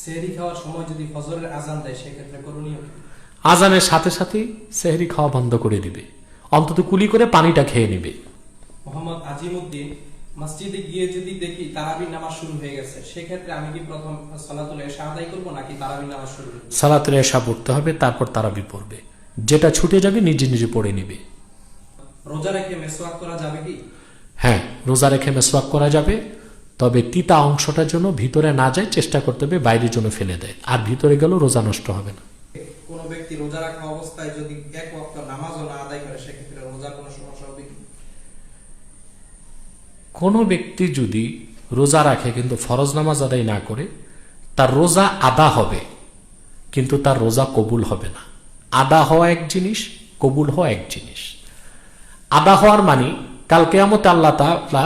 সেহরি খাওয়ার সময় যদি ফজরের আজান দেয় সেক্ষেত্রে করণীয় কি? আজানের সাথে সাথে সেহরি খাওয়া বন্ধ করে দিবে, অন্তত কুলি করে পানিটা খেয়ে নিবে। মোহাম্মদ আজিমউদ্দিন, মসজিদে গিয়ে যদি দেখি তারাবির নামাজ শুরু হয়ে গেছে, সেক্ষেত্রে আমি কি প্রথম সালাতুল ইশা আদায় করব নাকি তারাবির নামাজ শুরু করব? সালাতুল ইশা পড়তে হবে, তারপর তারাবি পড়বে। যেটা ছুটে যাবে নিজে নিজে পড়ে নিবে। রোজা রেখে মেসওয়াক করা যাবে কি? হ্যাঁ, রোজা রেখে মেসওয়াক করা যাবে, তবে তিতা অংশটার জন্য ভিতরে না যায় চেষ্টা করতে হবে বাইরের জন্য ফেলে দেয়, আর ভিতরে গেলেও রোজা নষ্ট হবে না। কোন ব্যক্তি রোজা রাখা অবস্থায় যদি এক ওয়াক্ত নামাজও না আদায় করে সেক্ষেত্রে রোজার কোনো সমস্যা হবে কি? কোনো ব্যক্তি যদি রোজা রাখে কিন্তু ফরজ নামাজ আদায় না করে, তার রোজা আদা হবে কিন্তু তার রোজা কবুল হবে না। আদা হওয়া এক জিনিস, কবুল হওয়া এক জিনিস। আদা হওয়ার মানে কাল কিয়ামতে আল্লাহ তাআলা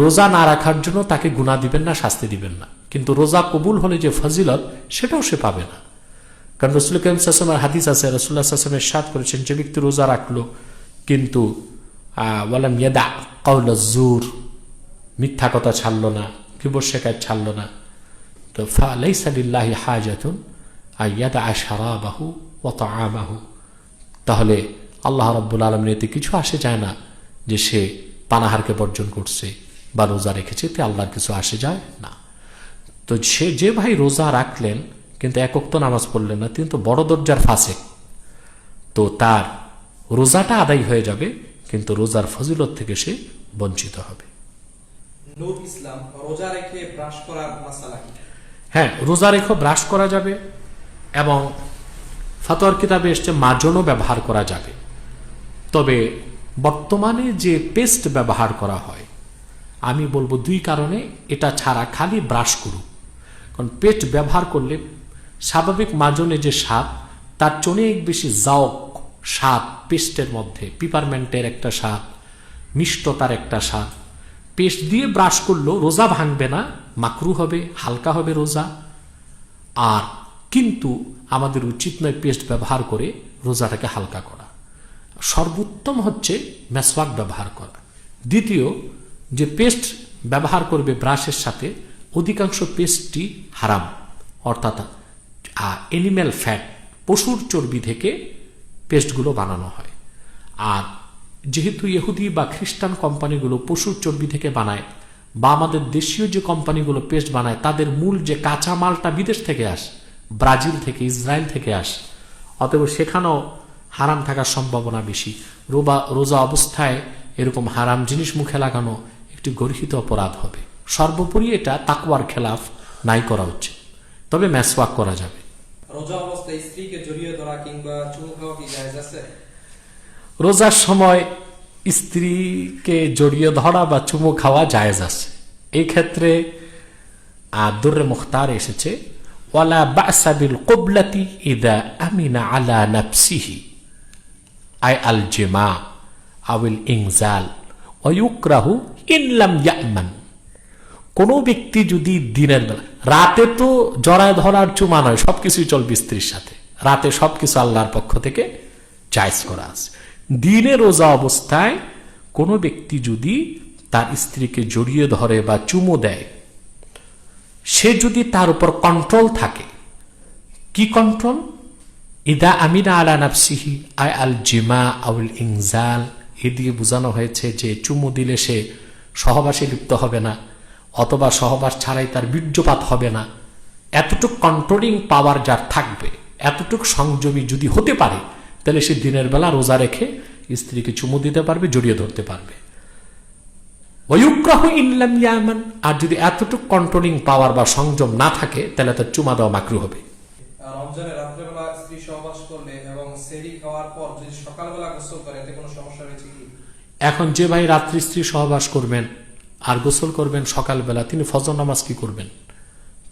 রোজা না রাখার জন্য তাকে গুনাহ দিবেন না, শাস্তি দিবেন না, কিন্তু রোজা কবুল হলে যে ফজিলত সেটাও সে পাবে না। কারণ রাসূল কারীম সাল্লাল্লাহু আলাইহি ওয়াসাল্লামের হাদিস আছে, রাসূলুল্লাহ সাল্লাল্লাহু আলাইহি ওয়াসাল্লাম ইরশাদ করেছেন, যে ব্যক্তি রোজা রাখলো কিন্তু ওয়ালাম ইয়াদা কাওলা যুর, মিথ্যা কথা ছাড়লো না, কিবর শেখায়ত ছাড়লো না, তো ফালাইসা লিল্লাহি হাজাতুন আইয়াদা শারাবাহু ওয়া তাআমাহু, তাহলে আল্লাহ রাব্বুল আলামিন এতে কিছু আসে যায় না যে সে পানাহারকে বর্জন করছে বা রোজা রেখেছে, এতে আল্লাহর কিছু আসে যায় না। তো সে যে ভাই রোজা রাখলেন কিন্তু এক ওয়াক্ত নামাজ পড়লেন না, তিনি তো বড় দরজার ফাসেক, তো তার রোজাটা আদায় হয়ে যাবে কিন্তু রোজার ফজিলত থেকে সে বঞ্চিত হবে। নূর ইসলাম, রোজা রেখে ব্রাশ করার মাসালা কি? হ্যাঁ, রোজা রেখে ব্রাশ করা যাবে এবং ফাতোয়ার কিতাবে এসছে মাজনও ব্যবহার করা যাবে। তবে বর্তমানে যে পেস্ট ব্যবহার করা হয়, আমি বলবো দুই কারণে এটা ছাড়া খালি ব্রাশ করুক। কারণ পেস্ট ব্যবহার করলে স্বাভাবিক মাজনে যে স্বাদ তার চেয়ে অনেক বেশি জাওক স্বাদ পেস্টের মধ্যে, পিপারমেন্টের একটা স্বাদ, মিষ্টতার একটা স্বাদ। পেস্ট দিয়ে ব্রাশ করলেও রোজা ভাঙবে না, মাকরু হবে, হালকা হবে রোজা। আর কিন্তু আমাদের উচিত নয় পেস্ট ব্যবহার করে রোজাটাকে হালকা করা। সর্বোত্তম হচ্ছে মেসওয়াক ব্যবহার করা। দ্বিতীয়, যে পেস্ট ব্যবহার করবে ব্রাশের সাথে, অধিকাংশ পেস্টটি হারাম, অর্থাৎ অ্যানিম্যাল ফ্যাট, পশুর চর্বি থেকে পেস্টগুলো বানানো হয়। আর যেহেতু ইহুদি বা খ্রিস্টান কোম্পানিগুলো পশুর চর্বি থেকে বানায়, বা আমাদের দেশীয় যে কোম্পানিগুলো পেস্ট বানায় তাদের মূল যে কাঁচা মালটা বিদেশ থেকে আসে, ব্রাজিল থেকে, ইসরায়েল থেকে আসে, অতএব সেখানেও হারাম থাকার সম্ভাবনা বেশি। রোজা অবস্থায় এরকম হারাম জিনিস মুখে লাগানো একটি গর্হিত অপরাধ হবে। সর্বোপরি এটা তাকওয়ার খেলাফ, নাই করা উচিত। তবে মেসওয়াক করা যাবে। রোজা অবস্থায় স্ত্রীকে জড়িয়ে ধরা কিংবা চুমু খাওয়া কি জায়েজ আছে? রোজার সময় স্ত্রীকে জড়িয়ে ধরা বা চুমু খাওয়া জায়েজ আছে। এই ক্ষেত্রে দুররে মুখতার এসেছে, ওয়ালা বা'সা বিল কুবলাতি ইযা আমিনা আলা নাফসিহি আই আল জিমা আউল ইনজাল ওয়া ইউকরাহু ইন লাম ইয়ামান। কোন ব্যক্তি যদি দিনের বেলা, রাতে তো জড়ায় ধরার চুমা নয়, সবকিছুই চলবে স্ত্রীর সাথে, রাতে সবকিছু আল্লাহর পক্ষ থেকে জায়েজ করা আছে। দিনে রোজা অবস্থায় কোনো ব্যক্তি যদি তার স্ত্রীকে জড়িয়ে ধরে বা চুমো দেয়, সে যদি তার উপর কন্ট্রোল থাকে, কি কন্ট্রোল? ইদা আমিনা আলা নাফসিহি আই আল জিমা আউল ইনজাল, এ দিয়ে বোঝানো হয়েছে যে চুমু দিলে সে সহবাসে লিপ্ত হবে না, অথবা সহবাস ছাড়াই তার বীর্যপাত হবে না। এতটুক কন্ট্রোলিং পাওয়ার যার থাকবে, এতটুক সংযমী যদি হতে পারে, তাহলে সে দিনের বেলা রোজা রেখে স্ত্রীকে চুমু দিতে পারবে, জড়িয়ে ধরতে পারবে। ওয়ায়ুকরাহু ইন লাম ইয়ামান, আর যদি এতটুক কন্ট্রোলিং পাওয়ার বা সংযম না থাকে তাহলে তার চুমা দেওয়া মাকরু হবে। রমজানে রাত্রেবেলা স্ত্রী সহবাস করলে এবং সেহরি খাওয়ার পর যদি সকালবেলা গোসল করে এতে কোনো সমস্যা রয়েছে কি? এখন যে ভাই রাত্রি স্ত্রী সহবাস করবেন আর গোসল করবেন সকালবেলা, তিনি ফজর নামাজ কি করবেন?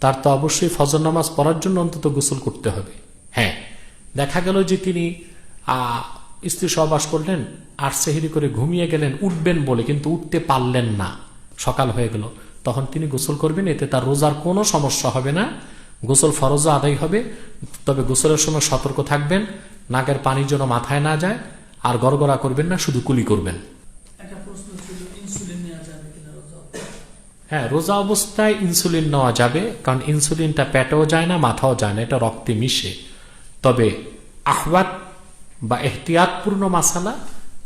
তার তো অবশ্যই ফজর নামাজ পড়ার জন্য অন্তত গোসল করতে হবে। হ্যাঁ, দেখা গেল যে তিনি স্ত্রী সহবাস করলেন আর সেহরি করে ঘুমিয়ে গেলেন উঠবেন বলে, কিন্তু উঠতে পারলেন না, সকাল হয়ে গেল, তখন তিনি গোসল করবেন, এতে তার রোজার কোনো সমস্যা হবে না, গোসল ফরজ আদায় হবে। তবে গোসলের সময় সতর্ক থাকবেন, নাকের পানি যেন মাথায় না যায়, আর গড়গড়া করবেন না, শুধু কুলি করবেন। হ্যাঁ, রোজা অবস্থায় ইনসুলিন নেওয়া যাবে, কারণ ইনসুলিনটা পেটেও যায় না, মাথাও যায় না, এটা রক্তে মিশে। তবে আহওয়াত বা এহতিয়াতপূর্ণ মাসালা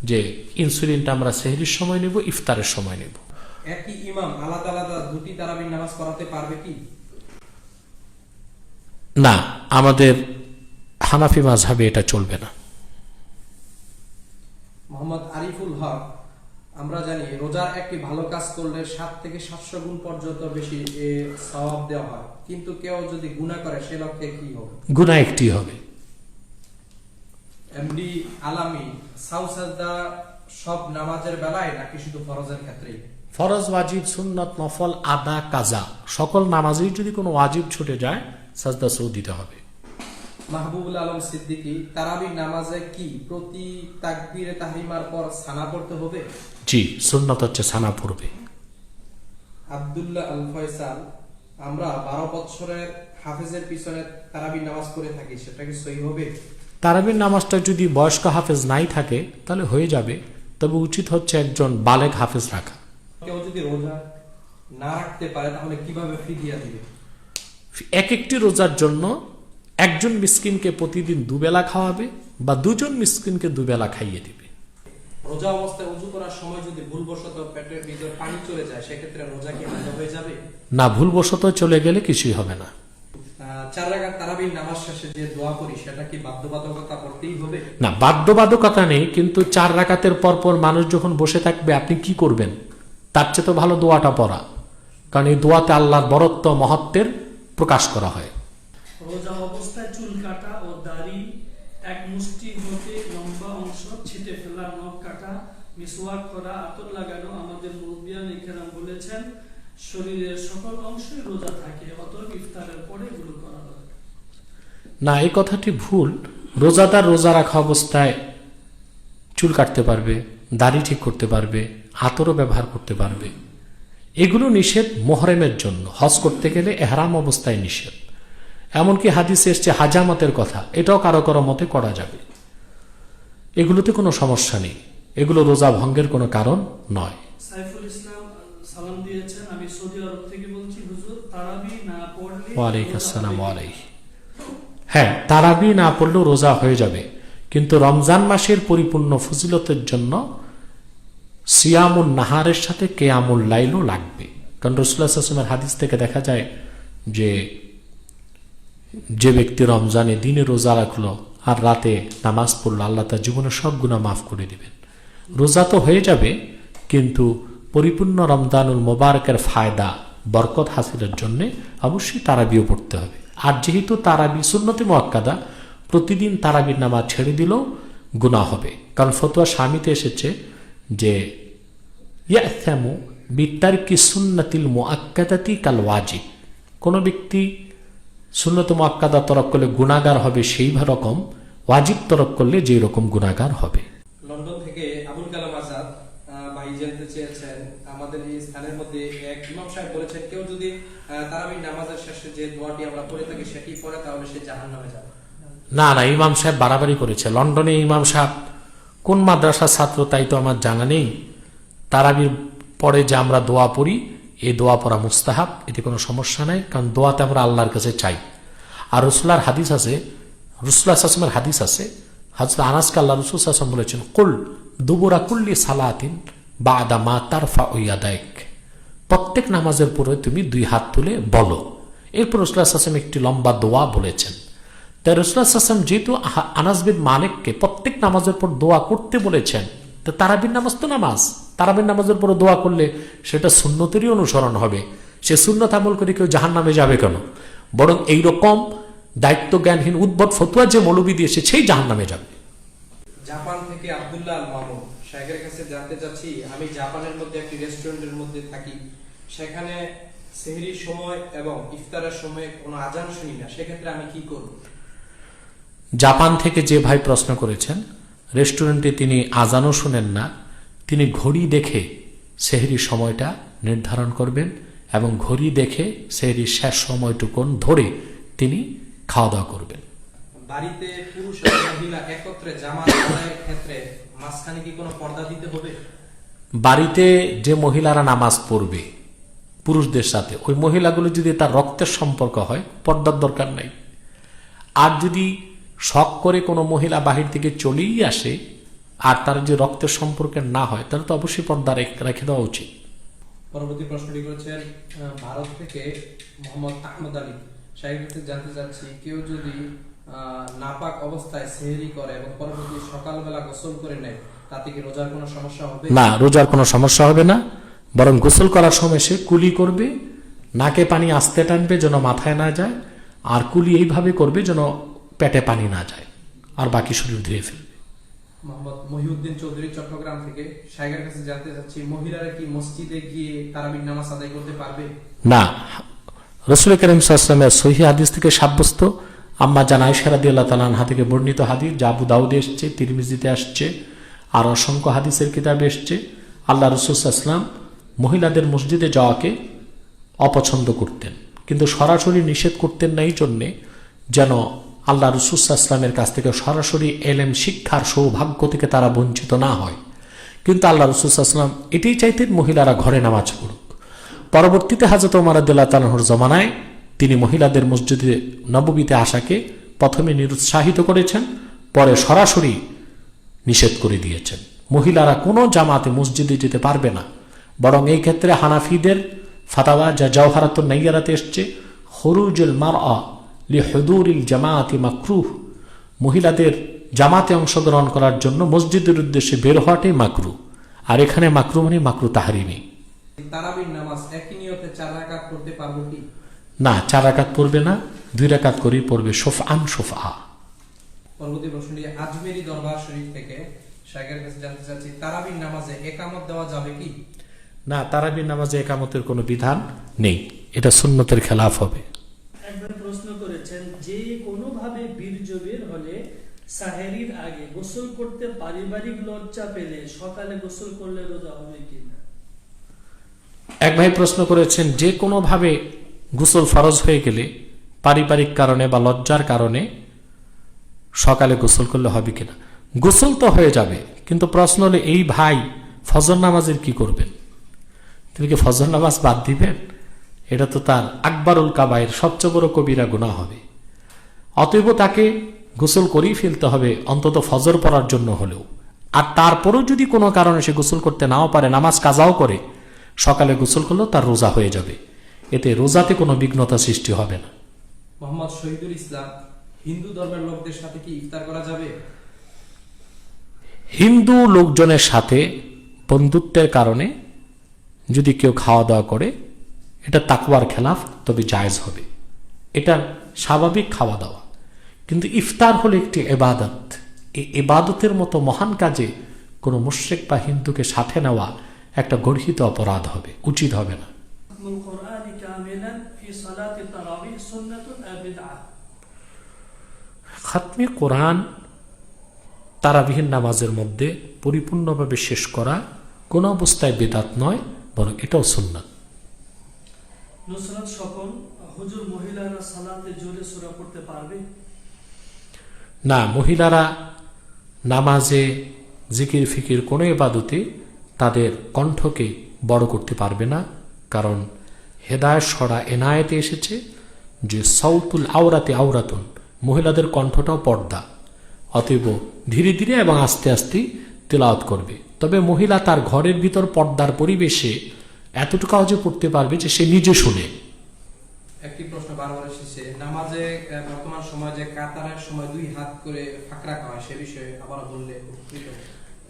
যে ইনসুলিনটা আমরা সেহরির সময় নেব, ইফতারের সময় নেব। একই ইমাম আলাদা আলাদা দুটি তারাবির নামাজ পড়াতে পারবে কি? না, আমাদের হানাফি মাযহাবে এটা চলবে না। মোহাম্মদ আরিফুল হক, আমরা জানি রোজার একটি ভালো কাজ করলে 7 থেকে 700 গুণ পর্যন্ত বেশি সওয়াব দেওয়া হয়, কিন্তু কেউ যদি গুনাহ করে সে লক্ষ্যে কি হবে? গুনাহ একটি হবে। এমডি আলামি, সাউসাজদা সব নামাজের বেলায় নাকি শুধু ফরজের ক্ষেত্রেই? ফরজ, ওয়াজিব, সুন্নত, নফল, আদা, কাজা সকল নামাজেই যদি কোনো ওয়াজিব ছুটে যায় সাজদা সৌ দিতে হবে। মাহবুবুল আলম সিদ্দিকী, তারাবির নামাজে কি প্রতি তাকবীরে তাহরিমার পর সানা পড়তে হবে? জি, সুন্নত হচ্ছে সানা পড়বে। আব্দুল্লাহ আল ফয়সাল, আমরা 12 বছরের হাফেজের পিছনে তারাবির নামাজ পড়ে থাকি, সেটা কি সহি হবে? তারাবির নামাজটা যদি বয়স্ক হাফেজ নাই থাকে তাহলে হয়ে যাবে, তবে উচিত হচ্ছে একজন বালেগ হাফেজ রাখা। কেউ যদি রোজা না রাখতে পারে তাহলে কিভাবে ফিদিয়া দিবে? এক একটি রোজার জন্য একজন মিসকিনকে প্রতিদিন দুবেলা খাওয়াবে বা দুজন মিসকিনকে দুবেলা খাইয়ে দিবে। রোজা অবস্থায় ওযু করার সময় যদি ভুলবশত পেটের ভিতর পানি চলে যায় সেক্ষেত্রে রোজা কি বন্ধ হয়ে যাবে? না, ভুলবশত চলে গেলে কিছুই হবে না। 4 রাকাত তারাবির নামাজ শেষে যে দোয়া করি সেটা কি বাধ্যবাধকতা করতেই হবে? না, বাধ্যবাধকতা নেই, কিন্তু 4 রাকাতের পর মানুষ যখন বসে থাকবে আপনি কি করবেন? তার চেয়ে তো ভালো দোয়াটা পড়া, কারণ এই দোয়াতে আল্লাহর বরত্ব মহত্বের প্রকাশ করা হয়। রোজা অবস্থায় চুল কাটা ও দাড়ি এক মুষ্টি হতে লম্বা অংশ ছিটে ফেলা, নখ কাটা, মিসওয়াক করা, আতর লাগানো আমাদের মুরব্বিয়ান ইকরাম বলেছেন শরীরের সকল অংশই রোজা থাকে, অতএব ইফতারের পরে এগুলো করা দরকার। না, এই কথাটি ভুল। রোজাদার রোজা রাখা অবস্থায় চুল কাটতে পারবে, দাড়ি ঠিক করতে পারবে, আতরও ব্যবহার করতে পারবে। এগুলো নিষেধ মুহরিমের জন্য, হজ করতে গেলে এহরাম অবস্থায় নিষেধ। এমনকি হাদিসে এসছে হাজামাতের কথা, এটাও কারো কারো মতে করা যাবে। এগুলোতে কোনো সমস্যা নেই, এগুলো রোজা ভঙ্গের কোনো কারণ নয়। সাইফুল ইসলাম সালাম দিয়েছেন, আমি সৌদি আরব থেকে বলছি, হুজুর তারাবি না পড়লে ওয়ালাইকুম আসসালাম। হ্যাঁ, তারাবি না পড়লেও রোজা হয়ে যাবে, কিন্তু রমজান মাসের পরিপূর্ণ ফজিলতের জন্য সিয়ামুন নাহারের সাথে কেয়ামুল লাইলও লাগবে। কারণ রাসূলুল্লাহ সাল্লাল্লাহু আলাইহি ওয়াসাল্লামের হাদিস থেকে দেখা যায় যে ব্যক্তি রমজানে দিনে রোজা রাখলো আর রাতে নামাজ পড়লো, আল্লাহ তার জীবনের সব গুনাহ মাফ করে দিবেন। রোজা তো হয়ে যাবে, কিন্তু পরিপূর্ণ রমজানুল মোবারকের ফায়দা বরকত হাসিলের জন্য অবশ্যই তারাবিও পড়তে হবে। আর যেহেতু তারাবি সুন্নতে মুআক্কাদা, প্রতিদিন তারাবির নামাজ ছেড়ে দিলেও গুনাহ হবে। কারণ ফতোয়া স্বামীতে এসেছে যে ইয়াসামু বিতারকি সুন্নাতিল মুআক্কাদাতি কাল ওয়াজিব, কোন ব্যক্তি সুন্নত মুআক্কাদা তরক করলে গুনাহগার হবে সেই রকম ওয়াজিব তরক করলে যে রকম গুনাহগার হবে। লন্ডন থেকে আবুল কালাম আজাদ ভাই জানতে চেয়েছেন, আমাদের এই স্থানের মধ্যে এক ইমাম সাহেব বলেছেন কেউ যদি তারাবির নামাজের শেষে যে দোয়াটি আমরা পড়ে থাকি সেটি পড়ে তাহলে সে জাহান্নামে যাবে। না না, ইমাম সাহেব বাড়াবাড়ি করেছে। লন্ডনে ইমাম সাহেব কোন মাদ্রাসার ছাত্র তাই তো আমার জানা নেই। তারাবির পরে যে আমরা দোয়া পড়ি, এই দোয়া পড়া মুস্তাহাব, এতে কোনো সমস্যা নাই, কারণ দোয়াতে আমরা আল্লাহর কাছে চাই। আর রাসূলুল্লাহর হাদিস আছে, রাসূলুল্লাহ সাল্লাল্লাহু আলাইহি ওয়াসাল্লামের হাদিস আছে, হযরত আনাসকে আল্লাহ রাসূল সাল্লাল্লাহু আলাইহি ওয়াসাল্লাম বলেছেন, কুল দুবুরা কুল্লি সালাতিন বাদা মা তারফাউ ইয়াদাইক, প্রত্যেক নামাজের পরে তুমি 2 হাত তুলে বলো। এরপর রাসূলুল্লাহ সাল্লাল্লাহু আলাইহি ওয়াসাল্লাম একটি লম্বা দোয়া বলেছেন। তাই রাসূলুল্লাহ সাল্লাল্লাহু আলাইহি ওয়াসাল্লাম যেহেতু আনাস বিন মালিককে প্রত্যেক নামাজের পর দোয়া করতে বলেছেন, তো তারাবির নামাজ তো নামাজ, তারাবির নামাজের পর দোয়া করলে সেটা সুন্নতেরই অনুসরণ হবে। সে সুন্নত আমল করে কেউ জাহান্নামে যাবে কেন? বরং এইরকম দায়িত্ব জ্ঞানহীন উদ্ভট ফতোয়া যে মৌলবী দিয়েছে সেই জাহান্নামে যাবে। জাপান থেকে আব্দুল্লাহ আল মামুন শাইখের কাছে জানতে চাচ্ছি, আমি জাপানের মধ্যে একটি রেস্টুরেন্টের মধ্যে থাকি, সেখানে সেহরির সময় এবং ইফতারের সময় কোনো আজান শুনি না, সেক্ষেত্রে আমি কি করব? জাপান থেকে যে ভাই প্রশ্ন করেছেন, রেস্টুরেন্টে তিনি আজানও শুনেন না, তিনি ঘড়ি দেখে সেহরির সময়টা নির্ধারণ করবেন এবং ঘড়ি দেখে সেহরির শেষ সময়টুকুন ধরে তিনি খাওয়া দাওয়া করবেন। বাড়িতে পুরুষ এবং মহিলা একত্রে জামাত আদায়ের ক্ষেত্রে মাঝখানে কি কোনো পর্দা দিতে হবে? বাড়িতে যে মহিলারা নামাজ পড়বে পুরুষদের সাথে, ওই মহিলাগুলো যদি তার রক্তের সম্পর্ক হয় পর্দার দরকার নাই। আর যদি শখ করে কোনো মহিলা বাহির থেকে চলেই আসে আর তার যে রক্তের সম্পর্কের না হয়, তাহলে তো অবশ্যই পর্দা রেখে দেওয়া উচিত। পরবর্তী প্রশ্নটি করেছেন ভারত থেকে মোহাম্মদ আহমদ আলী। সাহেব কাছে জানতে চাচ্ছি, কেউ যদি নাপাক অবস্থায় সেহরি করে এবং পরবর্তী সকালবেলা গোসল করে নেয়, তাতে কি রোজার কোনো সমস্যা হবে? না, রোজার কোনো সমস্যা হবে না, বরং গোসল করার সময় সে কুলি করবে, নাকে পানি আস্তে টানবে যেন মাথায় না যায়, আর কুলি এইভাবে করবে যেন পেটে পানি না যায়, আর বাকি শরীর ধুয়ে ফেলবে। মোহাম্মদ মহিউদ্দিন চৌধুরী চট্টগ্রাম থেকে। সাহেবের কাছে জানতে চাচ্ছি, মহিলারা কি মসজিদে গিয়ে তারাবির নামাজ আদায় করতে পারবে? না, রাসূল করিম সাল্লাল্লাহু আলাইহি ওয়াসাল্লামের সহিহ হাদিস থেকে সাব্যস্ত, আম্মা জান আয়েশা রাদিয়াল্লাহু তাআলা আনহা থেকে বর্ণিত হাদিস, যা আবু দাউদে এসেছে, তিরমিজিতে আসছে, আর অসংখ্য হাদিসের কিতাবে এসেছে, আল্লাহ রাসূল সাল্লাল্লাহু আলাইহি ওয়াসাল্লাম মহিলাদের মসজিদে যাওয়াকে অপছন্দ করতেন, কিন্তু সরাসরি নিষেধ করতেন না, এই জন্যে যেন আল্লাহ রাসূল সাল্লাল্লাহু আলাইহি ওয়াসাল্লামের কাছ থেকে সরাসরি এলেম শিক্ষার সৌভাগ্য থেকে তারা বঞ্চিত না হয়। কিন্তু আল্লাহ রাসূল সাল্লাল্লাহু আলাইহি ওয়াসাল্লাম এটাই চাইতেন মহিলারা ঘরে নামাজ পড়ুক। পরবর্তীতে হযরত ওমর রাদিয়াল্লাহু তাআলা আনহুর জমানায় তিনি মহিলাদের মসজিদে নববীতে আসাকে প্রথমে নিরুৎসাহিত করেছেন, পরে সরাসরি নিষেধ করে দিয়েছেন। মহিলারা কোনো জামাতে মসজিদে যেতে পারবে না, বরং এই ক্ষেত্রে হানাফিদের ফাতাওয়া, যা জাওহারাতুন নাইয়ারাতে এসছে, খুরুজুল মারআ লিহুদুরিল জামাআতি মাকরুহ, মহিলাদের জামাতে অংশগ্রহণ করার জন্য মসজিদের উদ্দেশ্যে বের হওয়াটাই মাকরু। আর এখানে মাকরু মানে মাকরু তাহরিমি। তারাবির নামাজ একই নিয়তে 4 রাকাত পড়তে পারবো কি? না, 4 রাকাত পড়বে না, 2 রাকাত করেই পড়বে, শফআন শফআ। পরবর্তী প্রশ্নটি আজমেরি দরবার শরীফ থেকে। শায়খের কাছে জানতে চাচ্ছি, তারাবির নামাজে একামত দেওয়া যাবে কি? না, তারাবির নামাজে একামতের কোনো বিধান নেই, এটা সুন্নতের খেলাফ হবে। একবার প্রশ্ন করেছেন, যে কোনোভাবে বীর্য বের হলে সাহেরির আগে গোসল করতে পারিবারিক লজ্জা পেলে সকালে গোসল করলে রোজা হবে কিনা? এক ভাই প্রশ্ন করেছেন, যে কোনোভাবে গোসল ফরজ হয়ে গেলে পারিবারিক কারণে বা লজ্জার কারণে সকালে গোসল করলে হবে কিনা। গোসল তো হয়ে যাবে, কিন্তু প্রশ্ন হলো এই ভাই ফজর নামাজের কি করবেন? তিনি কি ফজর নামাজ বাদ দিবেন? এটা তো তার আকবরুল কাবায়ের, সবচেয়ে বড় কবিরা গুনাহ হবে। অতএব তাকে গোসল করেই ফেলতে হবে, অন্তত ফজর পড়ার জন্য হলেও। আর তারপরেও যদি কোনো কারণে সে গোসল করতে নাও পারে, নামাজ কাজাও করে, সকালে গোসল করলেও তার রোজা হয়ে যাবে, এতে রোজাতে কোনো বিঘ্নতা সৃষ্টি হবে না। মোহাম্মদ শহীদুল ইসলাম, হিন্দু ধর্মের লোকদের সাথে কি ইফতার করা যাবে? হিন্দু লোকজনের সাথে বন্ধুত্বের কারণে যদি কেউ খাওয়া দাওয়া করে, এটা তাকওয়ার খেলাফ, তবে জায়েজ হবে, এটা স্বাভাবিক খাওয়া দাওয়া। কিন্তু ইফতার হলো একটি ইবাদত, এই ইবাদতের মতো মহান কাজে কোনো মুশরিক বা হিন্দুকে সাথে নেওয়া একটা গর্হিত অপরাধ হবে, উচিত হবে না। খাতমে কোরআন তারাবিহীন নামাজের মধ্যে পরিপূর্ণভাবে শেষ করা কোন অবস্থায় বিদআত নয়, বরং এটাও সুন্নাত। নুসরাত স্বপন, হুজুর মহিলারা সালাতে জোরে সূরা পড়তে পারবে? না, মহিলারা নামাজে, জিকির ফিকির কোনো ইবাদতে তাদের কণ্ঠকে বড় করতে পারবে না, কারণ হেদায়েত সরা এনায়েতে এসেছে যে সাউতুল আওরাতে আওরাতুন, মহিলাদের কণ্ঠটাও পর্দা। অতএব ধীরে ধীরে এবং আস্তে আস্তে তেলাওয়াত করবে, তবে মহিলা তার ঘরের ভিতর পর্দার পরিবেশে এতটুকু আওয়াজে পড়তে পারবে যে সে নিজে শুনে। একটি প্রশ্ন বারবার এসেছে, নামাজে বর্তমান সময় যে কাতারের সময় 2 হাত করে ফাঁক রাখা হয়, সে বিষয়ে আবার বললে।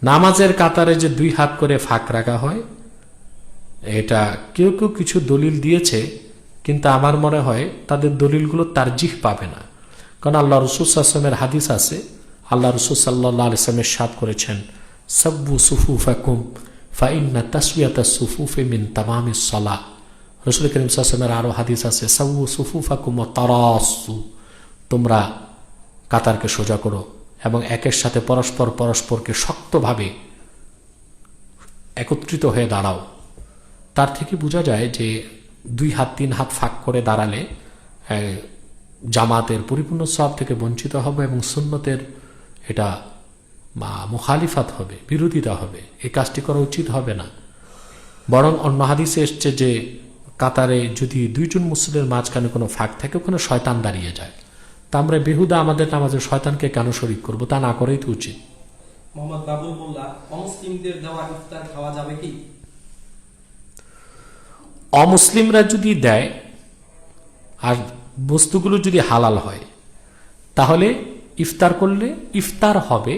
নামাজের কাতারে যে 2 হাত করে ফাঁক রাখা হয়, এটা কেউ কেউ কিছু দলিল দিয়েছে, কিন্তু আমার মনে হয় তাদের দলিলগুলো তারজিহ পাবে না। কারণ আল্লাহ রাসূল সাল্লাল্লাহু আলাইহি ওয়াসাল্লামের হাদিস আছে, আল্লাহ রাসূল সাল্লাল্লাহু আলাইহি ওয়াসাল্লাম ইরশাদ করেছেন, সাব্বু সুফুফাকুম ফাইন্না তাসওয়াতাস সুফুফি মিন তামামিস সালাহ। রাসূল করিম সাল্লাল্লাহু আলাইহি ওয়াসাল্লামের আরো হাদিস আছে, সাব্বু সুফুফাকুম ওয়া তারাসু, তোমরা কাতারকে সোজা করো এবং একের সাথে পরস্পরকে শক্তভাবে একত্রিত হয়ে দাঁড়াও। তার থেকে বোঝা যায় যে 2 হাত 3 হাত ফাঁক করে দাঁড়ালে জামাতের পরিপূর্ণ সওয়াব থেকে বঞ্চিত হবে এবং সুন্নতের এটা মুখালিফাত হবে, বিরোধিতা হবে। এই কাজটি করা উচিত হবে না। বরং অন্য হাদিসে এসছে যে কাতারে যদি দুইজন মুসলিমের মাঝখানে কোনো ফাঁক থাকে ওখানে শয়তান দাঁড়িয়ে যায়, তা আমরা বেহুদা আমাদের নামাজে শয়তানকে কেন শরীক করব? তা না করেই তো উচিত। মোহাম্মদ বাবুল মোল্লা, অমুসলিমদের দেওয়া ইফতার খাওয়া যাবে কি? অমুসলিমরা যদি দেয় আর বস্তুগুলো যদি হালাল হয় তাহলে ইফতার করলে ইফতার হবে,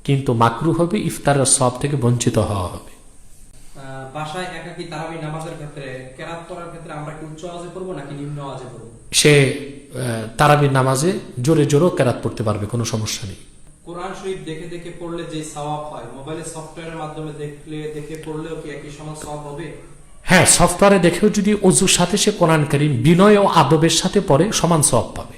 কিন্তু মাকরু হবে, ইফতারের সব থেকে বঞ্চিত হওয়া হবে। বাসায় একাকী তারাবি নামাজের ক্ষেত্রে কেরাত করার ক্ষেত্রে আমরা কি উচ্চ আওয়াজে পড়বো নাকি নিম্ন আওয়াজে পড়বো? সে তারাবির নামাজে জোরে জোরেও কেরাত পড়তে পারবে, কোনো সমস্যা নেই। কোরআন শরীফ দেখে দেখে পড়লে যে সওয়াব হয়, মোবাইলের সফটওয়্যারের মাধ্যমে দেখে পড়লেও কি একই সমান সওয়াব হবে? হ্যাঁ, সফটওয়্যারে দেখেও যদি অজুর সাথে সে কোরআন কারীম বিনয় ও আদবের সাথে পড়ে সমান সওয়াব পাবে।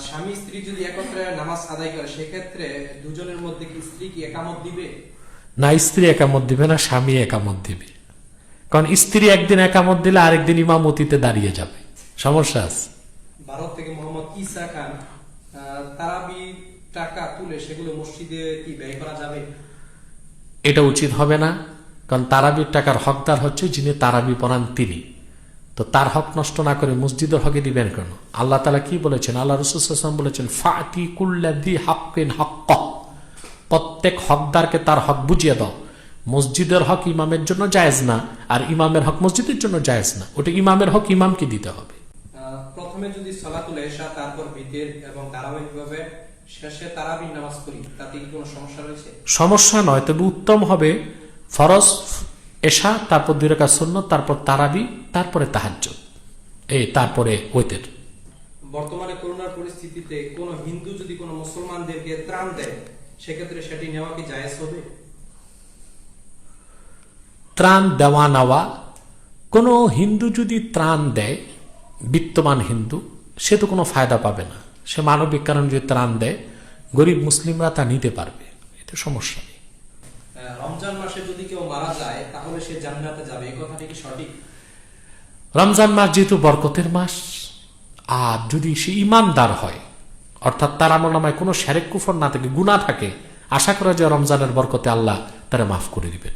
স্বামী স্ত্রী যদি একত্রে নামাজ আদায় করে সেক্ষেত্রে দুজনের মধ্যে কি স্ত্রী কি একামত দিবে? না, স্ত্রী একামত দিবে না, স্বামী একামত দিবে। কারণ স্ত্রী একদিন একামত দিলে আরেকদিন ইমামতিতে দাঁড়িয়ে যাবে, সমস্যা আছে। ভারত থেকে মোহাম্মদ ঈসা খান, তারাবি টাকা তুলে সেগুলো মসজিদে কি ব্যয় করা যাবে? এটা উচিত হবে না, কারণ তারাবির টাকার হকদার হচ্ছে যিনি তারাবি পড়ান তিনি। তো তার হক নষ্ট না করে মসজিদের হকে দিবেন কেন? আল্লাহ তাআলা কি বলেছেন? আল্লাহ রাসূল সাল্লাল্লাহু আলাইহি ওয়াসাল্লাম বলেছেন, ফাতি কুল্লাযী হাক্কিন হাক্কাহ, প্রত্যেক হকদারকে তার হক বুঝিয়ে দাও। মসজিদের হক ইমামের জন্য জায়েজ না, আর ইমামের হক মসজিদের জন্য জায়েজ না। ওটা ইমামের হক ইমামকে দিতে হবে। প্রথমে যদি সালাতুল ইশা, তারপর ভিতর এবং ধারাবাহিকভাবে শেষে তারাবি নামাজ পড়ি, তাতে কি কোনো সমস্যা রয়েছে? সমস্যা নয়, তবে উত্তম হবে ফরজ এশা, তারপর 2 রাকাত সুন্নাত, তারপর তারাবি, তারপরে তাহাজ্জুদ, তারপরে ওইতের। বর্তমানে করোনার পরিস্থিতিতে কোন হিন্দু যদি কোন মুসলমানদেরকে ত্রাণ দেয় সেক্ষেত্রে সেটি নেওয়া কি জায়েজ হবে? ত্রাণ দেওয়া নেওয়া, কোন হিন্দু যদি ত্রাণ দেয়, বিত্তমান হিন্দু, সে তো কোনো ফায়দা পাবে না। সে মানবিক কারণে যদি ত্রাণ দেয়, গরিব মুসলিমরা তা নিতে পারবে, এতে সমস্যা নেই। রমজান মাসে যদি কেউ মারা যায় তাহলে সে জান্নাতে যাবে, এই কথাটি কি সঠিক? রমজান মাস যেহেতু বরকতের মাস, আর যদি সে ইমানদার হয়, অর্থাৎ তার আমলনামায় কোনো শিরক কুফর না থাকে, গুনাহ থাকে, আশা করা যায় রমজানের বরকতে আল্লাহ তারা মাফ করে দিবেন।